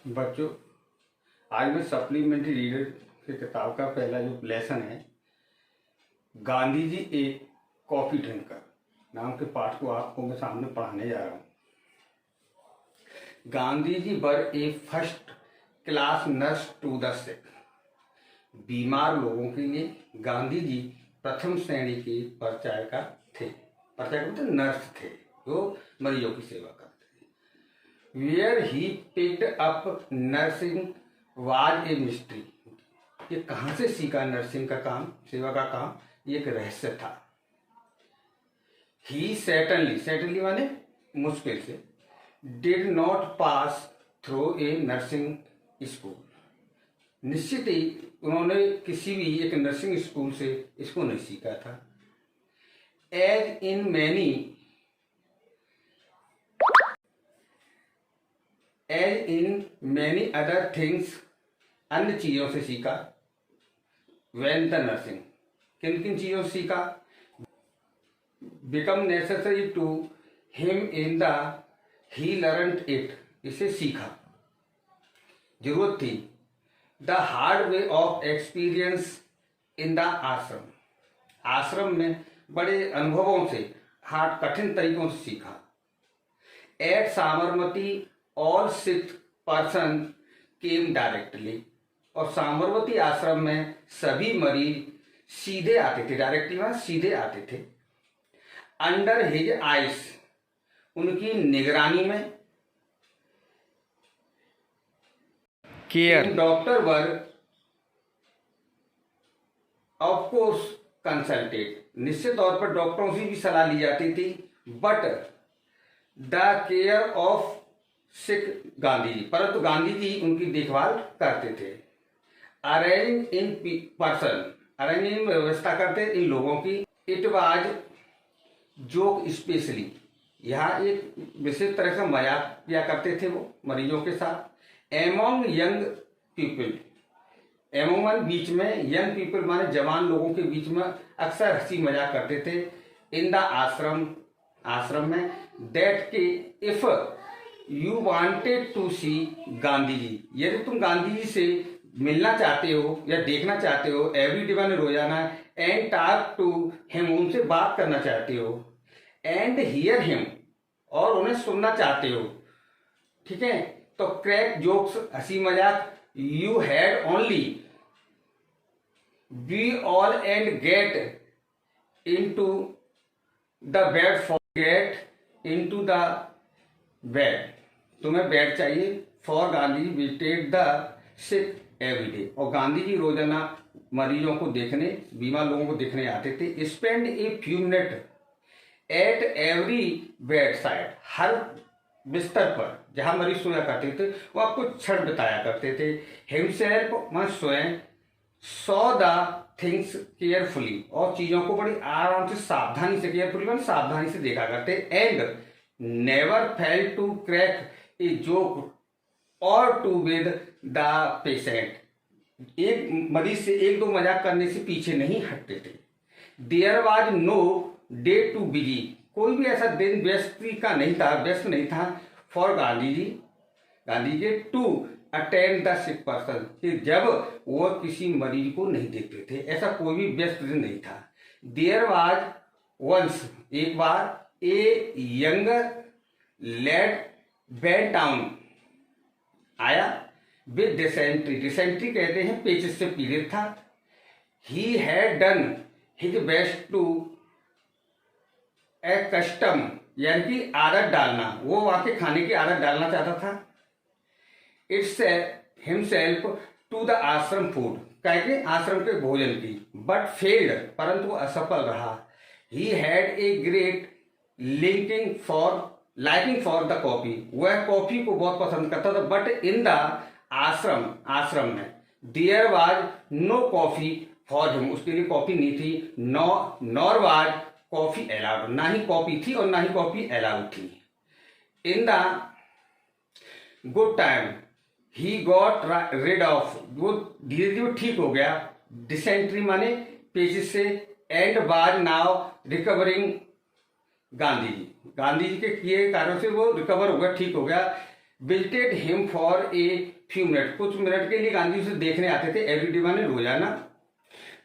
बच्चों, आज मैं सप्लीमेंट्री रीडर की किताब का पहला जो लेसन है, गांधी जी एक कॉफी ड्रिंकर नाम के पाठ को आपको मैं सामने पढ़ाने जा रहा हूँ। Gandhi ji were a first class nurse to the sick. बीमार लोगों के लिए गांधी जी प्रथम श्रेणी के परिचारिका थे। परिचारिका मतलब नर्स थे जो मरीजों की सेवा करते थे। Where he picked up nursing was a mystery. ये कहाँ से सीखा नर्सिंग का काम, सेवा का काम, ये एक रहस्य था। ही सर्टेनली माने मुश्किल से, did not pass through a nursing school. निश्चित ही उन्होंने किसी भी एक नर्सिंग स्कूल से इसको नहीं सीखा था। As in many other things, अन्य चीजों से सीखा। वेन द नर्सिंग, किन किन चीजों से सीखा। Become necessary to him in the, he learned it, इसे सीखा, जरूरत थी। The hard way of experience in the ashram, ashram में बड़े अनुभवों से, हार्ड कठिन तरीकों से सीखा। At Sabarmati all sick person came directly, और साबरमती आश्रम में सभी मरीज सीधे आते थे, डायरेक्टली वहां सीधे आते थे। अंडर हिज आइस, उनकी निगरानी में। Care doctor were of course consulted, निश्चित तौर पर डॉक्टरों से भी सलाह ली जाती थी। बट द केयर ऑफ सिक गांधी जी, परंतु गांधी जी उनकी देखभाल करते थे। Arrange in person, arrange in व्यवस्था करते इन लोगों की। इट वाज जोक स्पेशली, यहाँ एक विशेष तरह का मजाक किया करते थे वो मरीजों के साथ। एमोंग यंग पीपल, एमोंग मान बीच में, यंग पीपल माने जवान लोगों के बीच में अक्सर हंसी मजाक करते थे। इन द आश्रम, आश्रम में। दैट के इफ यू वांटेड टू सी गांधी जी, यदि तुम गांधी जी से मिलना चाहते हो या देखना चाहते हो, एवरी डे माने रोजाना, एंड टॉक टू हिम, उनसे बात करना चाहते हो। एंड हियर हिम, और उन्हें सुनना चाहते हो, ठीक है, तो क्रैक जोक्स, हंसी मजाक। You had only be all and get into the bed, for get into the bed, तुम्हें बेड चाहिए। For Gandhi visited the sick every day, और गांधी जी रोजाना मरीजों को देखने, बीमार लोगों को देखने आते थे। Spend a few minute at every bedside, हर बिस्तर पर जहां मरीज सोया करते थे वह कुछ क्षण बिताया करते थे। हिमसेल्फ वह स्वयं, सॉ द थिंग्स केयरफुली, और चीजों को बड़ी आराम से, सावधानी से, केयरफुली मतलब सावधानी से देखा करते। And never fail to crack a joke और टू विद द पेशेंट, एक मरीज से एक दो मजाक करने से पीछे नहीं हटते थे। There was no day too busy, कोई भी ऐसा दिन व्यस्ति का नहीं था, व्यस्त नहीं था। For Gandhi ji, Gandhi ji to attend the sick person, कि जब वो किसी मरीज को नहीं देखते थे, ऐसा कोई भी व्यस्त दिन नहीं था। देयर वाज वंस, एक बार, a younger lad went down, आया, विद डिसेंट्री, डिसेंट्री कहते हैं पेचिस से पीड़ित था। He had done his best to a custom, यानी कि आदत डालना, वो वहां के खाने की आदत डालना चाहता था। इट्स हिमसेल्फ टू द आश्रम फूड, कहे आश्रम के भोजन की। बट फेल्ड, परंतु असफल रहा। He had a great liking for the coffee, वह कॉफी को बहुत पसंद करता था। But in the ashram, ashram में, there was no coffee for him, उसके लिए कॉफी नहीं थी। नॉर वाज कॉफी अलाउड, ना ही कॉफी थी और ना ही कॉफी अलाउड थी। In the good time he got rid of, वो धीरे धीरे ठीक हो गया। डिसेंट्री माने पेचिस से। And was now recovering Gandhi ji, Gandhi ji के किए कार्यों से वो रिकवर हो गया, ठीक हो गया। Visited him for a few minute, कुछ मिनट के लिए गांधी उसे देखने आते थे, एवरीडे माने रोजाना।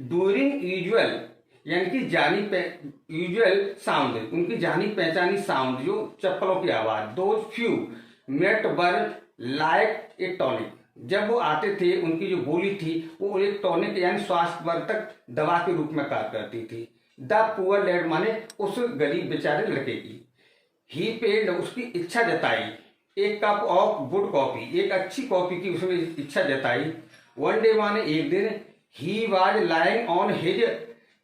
डूरिंग यूजुअल यानी कि यूजुअल साउंड, उनकी जानी पहचानी साउंड जो चप्पलों की आवाज, दो few minute were like a tonic, जब वो आते थे उनकी जो बोली थी वो एक टॉनिक यानी स्वास्थ्यवर्धक दवा के रूप में कार्य करती थी। द पुअर लैड माने उस गरीब बेचारे लड़के की। ही पेड उसकी इच्छा जताई, एक कप ऑफ गुड कॉफी, एक अच्छी कॉफी की उसने इच्छा जताई। वन डे माने एक दिन। He was lying on his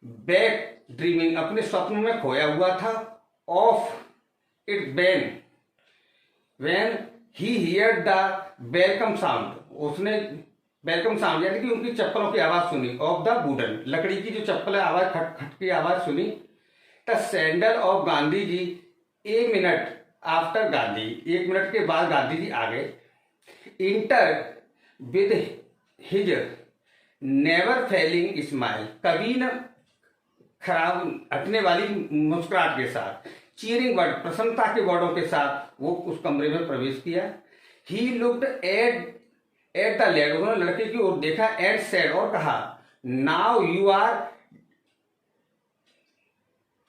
back dreaming, अपने स्वप्न में खोया हुआ था। Of it when he here the welcome sound, उसने वेलकम साउंड यानी कि उनकी चप्पलों की आवाज सुनी। ऑफ द वुडन, लकड़ी की जो चप्पल है आवाज खट खट की आवाज सुनी। The sandal of Gandhi ji a minute after Gandhi, एक मिनट के बाद गांधी जी आ गए। Enter with his never failing smile, कभी न खराब हटने वाली मुस्कुराहट के साथ। चीयरिंग वर्ड, प्रसन्नता के वर्डों के साथ वो उस कमरे में प्रवेश किया। He looked at the lad, उन्होंने लड़के की ओर देखा। एंड सेड, और कहा, now you are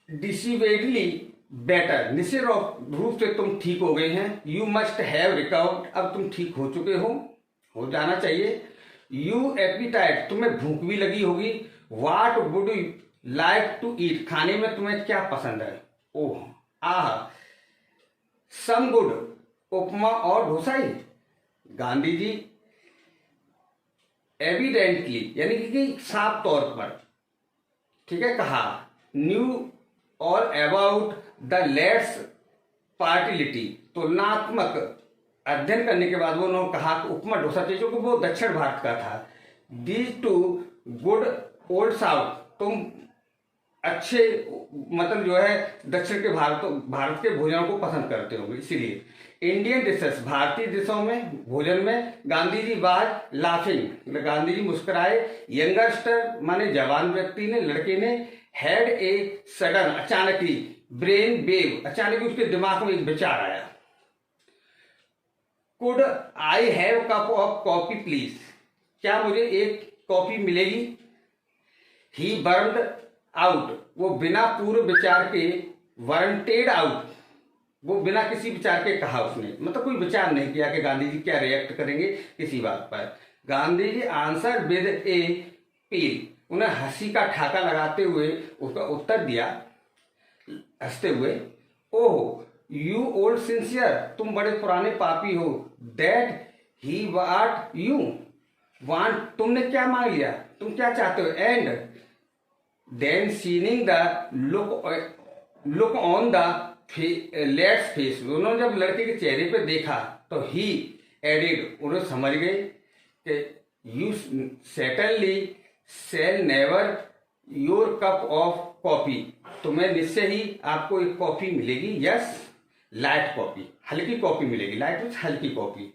decidedly better, निश्चित रूप से तुम ठीक हो गए हैं। यू मस्ट हैव रिकवर्ड, अब तुम ठीक हो चुके हो जाना चाहिए। यू एपिटाइट, तुम्हें भूख भी लगी होगी। What would you like to eat, खाने में तुम्हें क्या पसंद है। ओह आह, सम गुड, उपमा और डोसा ही। गांधी जी एविडेंटली यानी कि साफ तौर पर, ठीक है, कहा, न्यू और अबाउट द लेट्स पार्टिलिटी, तुलनात्मक अध्ययन करने के बाद वो उन्होंने कहा कि उपमा डोसा चाहिए क्योंकि वो दक्षिण भारत का था। These two good old south, तुम अच्छे मतलब जो है दक्षिण के भारत के भोजनों को पसंद करते होंगे, इसीलिए। इंडियन डिशेस, भारतीय डिशों में भोजन में। गांधी जी बाज लाफिंग, गांधी जी मुस्कुराए। यंगस्टर माने जवान व्यक्ति ने, लड़के ने। हैड ए सडन, अचानक ही। ब्रेन वेव, अचानक ही उसके दिमाग में एक विचार आया। Could I have cup of coffee please, क्या मुझे एक कॉफी मिलेगी। ही बर्न्ड आउट, वो बिना पूर्व विचार के। वारंटेड आउट, वो बिना किसी विचार के कहा उसने, मतलब कोई विचार नहीं किया कि गांधी जी क्या रिएक्ट करेंगे किसी बात पर। गांधी जी आंसर विद ए पील, उन्हें हंसी का ठाका लगाते हुए उसका उत्तर दिया हंसते हुए। ओह यू ओल्ड सिंसियर, तुम बड़े पुराने पापी हो। That he what you want, तुमने क्या मांग लिया, तुम क्या चाहते हो। And then seeing the look on the let's face, उन्होंने जब लड़के के चेहरे पे देखा तो ही एडिड, उन्हें समझ गए कि you certainly shall never your cup of coffee, तुम्हें निश्चय ही आपको एक कॉफी मिलेगी। यस लाइट कॉफी, हल्की कॉफी मिलेगी। लाइट मीन्स हल्की coffee.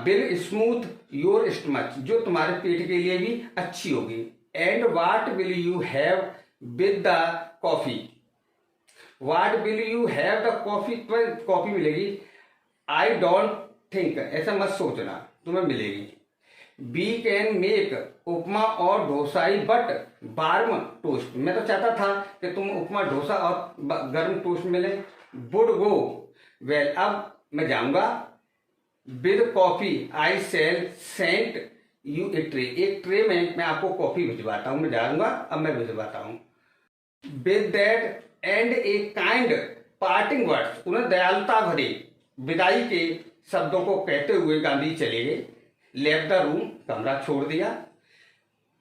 Will smooth your stomach, जो तुम्हारे पेट के लिए भी अच्छी होगी। And what will you have with the coffee, what will you have the coffee, तुम्हें कॉफी मिलेगी। आई डोंट थिंक, ऐसा मत सोचना, तुम्हें मिलेगी। वी कैन मेक उपमा और डोसाई बट वार्म टोस्ट, मैं तो चाहता था कि तुम उपमा डोसा और गर्म टोस्ट मिले। वुड गो वेल, अब मैं जाऊंगा। With coffee I shall sent you a tray, एक ट्रे में मैं आपको कॉफी भिजवाता हूं, मैं जाऊंगा, अब मैं भिजवाता हूं। With that and a kind parting words, उन्हें दयालुता भरे विदाई के शब्दों को कहते हुए गांधी चले गए। लेफ्ट द रूम, कमरा छोड़ दिया।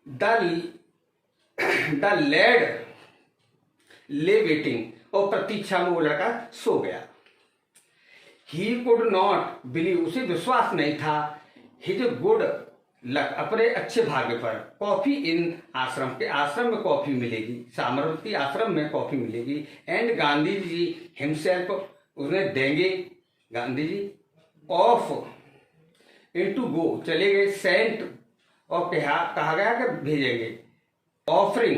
द लेड ले वेटिंग, और प्रतीक्षा में वो लड़का सो गया। ही कुड नॉट बिलीव, उसे विश्वास नहीं था। हिज गुड लक, अपने अच्छे भाग्य पर। कॉफी इन आश्रम, के आश्रम में कॉफी मिलेगी, साबरमती आश्रम में कॉफी मिलेगी। एंड गांधी जी हिमसेल्फ, उन्हें देंगे Gandhi ji. Off into go, चले गए। सेंट, और कहा गया कि भेजेंगे। ऑफरिंग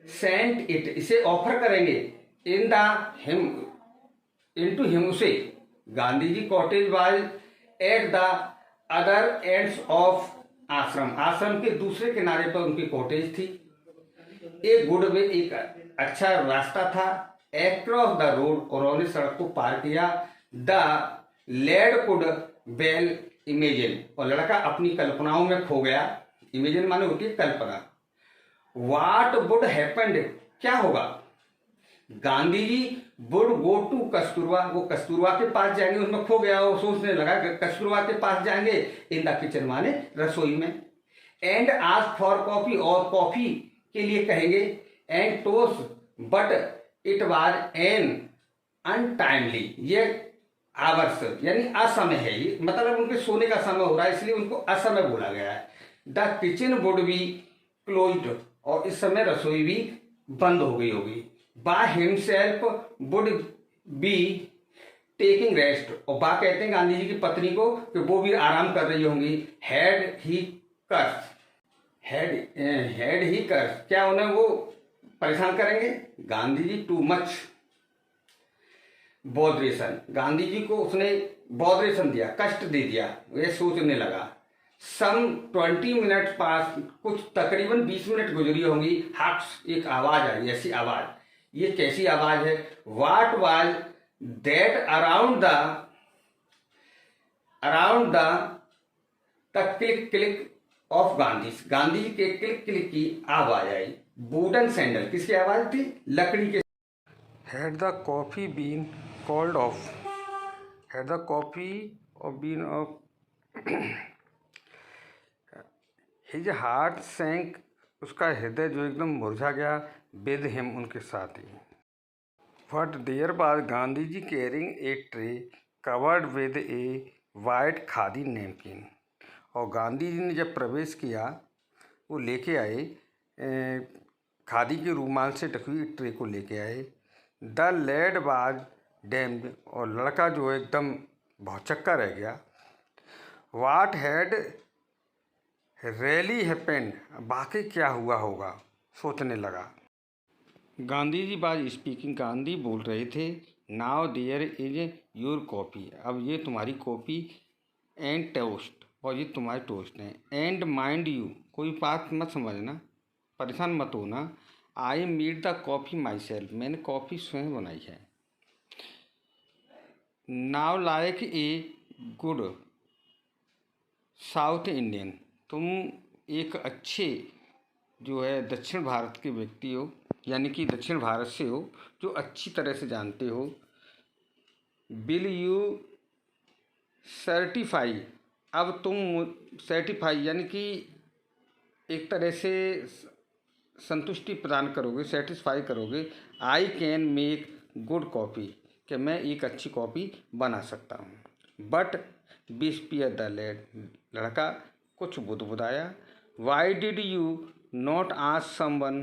सेंट इट, इसे ऑफर करेंगे। In the him, into him, उसे। Gandhi ji cottage was at the other ends of ashram, आश्रम के दूसरे किनारे पर उनकी कॉटेज थी। एक गुड वे, एक अच्छा रास्ता था। एक्रॉस द रोड, उन्होंने सड़क को पार किया। The lad could well imagine, और लड़का अपनी कल्पनाओं में खो गया। इमेजिन माने होती है कल्पना। वाट वुड हैपेंड, क्या होगा। Gandhi ji would go to Kasturba, वो कस्तूरबा के पास जाएंगे, उसमें खो गया, वो सोचने लगा कस्तूरबा के पास जाएंगे। इन द किचन माने रसोई में। एंड आस्क फॉर कॉफी, और कॉफी के लिए कहेंगे। And toast but it was an untimely, ये आवर्स यानी असमय है, ये मतलब उनके सोने का समय हो रहा है, इसलिए उनको असमय बोला गया है। The kitchen would be closed, और इस समय रसोई भी बंद हो गई होगी। By himself would be taking rest, और बा कहते हैं गांधी जी की पत्नी को कि वो भी आराम कर रही होंगी। Had he curse, had he कर्स, क्या उन्हें वो परेशान करेंगे। Gandhi ji too much botheration, Gandhi ji को उसने बॉदरेशन दिया, कष्ट दे दिया, वे सोचने लगा। सम 20 मिनट पास, कुछ तकरीबन 20 मिनट गुजरी होंगी। हट्स, एक आवाज आई, ऐसी आवाज, ये कैसी आवाज है। What was that around the click click of Gandhi, Gandhi ji के क्लिक क्लिक की आवाज आई। वुडन सैंडल, किसकी आवाज थी, लकड़ी के। Had the coffee bean called off, had the coffee और बीन ऑफ हिज हार्ट सैंक, उसका हृदय जो एकदम मुरझा गया। विद हिम, उनके साथ ही। But there was Gandhi ji carrying a tray covered with a white khadi napkin, और गांधी जी ने जब प्रवेश किया, वो लेके आए खादी के रूमाल से ढकी हुई ट्रे को लेके आए। द लेड बाज डैम्ड, और लड़का जो है एकदम भौचक्का रह गया। वाट हैड रियली हैपेंड, बाकी क्या हुआ होगा, सोचने लगा। गांधी जी बाज स्पीकिंग, गांधी बोल रहे थे। Now there is your coffee, अब ये तुम्हारी कॉफ़ी। एंड टोस्ट, और ये तुम्हारे टोस्ट हैं। एंड माइंड यू, कोई बात मत समझना, परेशान मत होना। I made the coffee my self, मैंने कॉफ़ी स्वयं बनाई है। Now like a good south Indian, तुम एक अच्छे जो है दक्षिण भारत के व्यक्ति हो, यानी कि दक्षिण भारत से हो, जो अच्छी तरह से जानते हो। विल यू सर्टिफाई, अब तुम सर्टिफाई यानी कि एक तरह से संतुष्टि प्रदान करोगे, सेटिस्फाई करोगे। I can make good coffee, कि मैं एक अच्छी कॉफ़ी बना सकता हूँ। बट बिस्पियर द लेड, लड़का कुछ बुदबुदाया। Why did you not ask someone,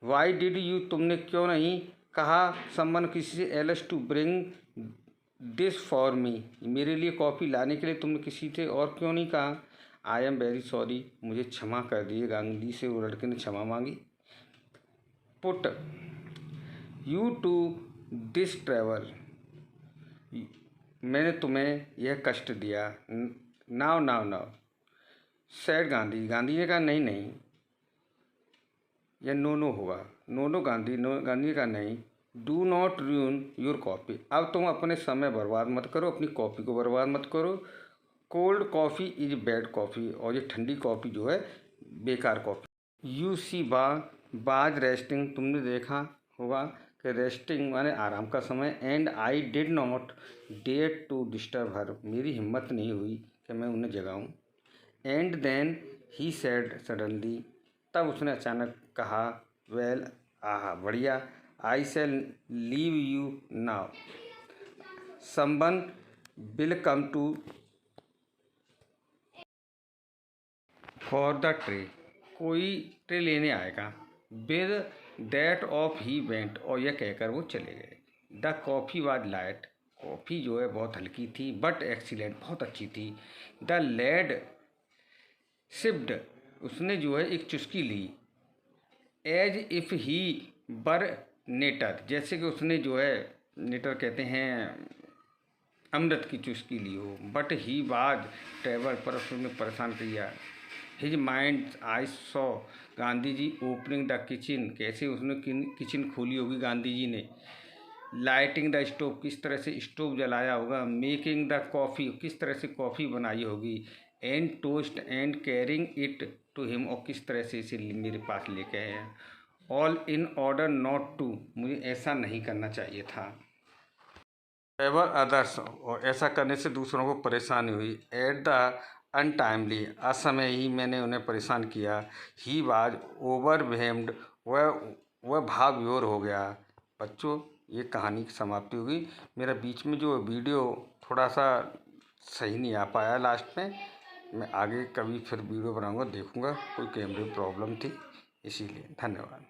why did you, तुमने क्यों नहीं कहा समवन, किसी से, else to bring this for me, मेरे लिए कॉफ़ी लाने के लिए तुमने किसी से और क्यों नहीं कहा। आई एम वेरी सॉरी, मुझे क्षमा कर दिए, गांधी से वो लड़के ने क्षमा मांगी। Put you to this travel, मैंने तुम्हें यह कष्ट दिया। Now now now said Gandhi, Gandhi ने कहा नहीं नहीं, यह नो नो होगा। No no Gandhi, no Gandhi का नहीं। Do not ruin your coffee, अब तुम अपने समय बर्बाद मत करो, अपनी कॉफ़ी को बर्बाद मत करो। Cold coffee is bad coffee, और ये ठंडी कॉफ़ी जो है बेकार कॉफ़ी। यू सी बाज रेस्टिंग, तुमने देखा होगा कि रेस्टिंग माने आराम का समय। And I did not dare to disturb her, मेरी हिम्मत नहीं हुई कि मैं उन्हें जगाऊं। And then he said suddenly, तब उसने अचानक कहा, वेल, आहा बढ़िया, I shall leave you now, someone will come to for the tray, कोई ट्रे लेने आएगा। With that off he went, और यह कहकर वो चले गए। The coffee was light, coffee जो है बहुत हल्की थी। बट एक्सीलेंट, बहुत अच्छी थी। द लेड सिप्ड, उसने जो है एक चुस्की ली। एज इफ़ ही बर नेटर, जैसे कि उसने जो है, नेटर कहते हैं अमृत की चुस्की ली हो। बट ही वाज ट्रेवल, पर उसने परेशान किया। His mind I saw, Gandhi ji opening the kitchen, कैसे उसने किचन खोली होगी गांधी जी ने। लाइटिंग द स्टोव, किस तरह से स्टोव जलाया होगा। मेकिंग द कॉफ़ी, किस तरह से कॉफ़ी बनाई होगी। And toast and carrying it to him, और किस तरह से इसे मेरे पास लेके आए हैं। All in order not to, मुझे ऐसा नहीं करना चाहिए था। एवर अदर्स, और ऐसा करने से दूसरों को परेशानी हुई। एट द अनटाइमली, असमय ही मैंने उन्हें परेशान किया। ही वाज ओवरवेल्म्ड, वह भाव विभोर हो गया। बच्चों, ये कहानी की समाप्ति होगी। मेरा बीच में जो वीडियो थोड़ा सा सही नहीं आ पाया लास्ट में, मैं आगे कभी फिर वीडियो बनाऊंगा, देखूंगा। कोई कैमरे प्रॉब्लम थी इसीलिए। धन्यवाद।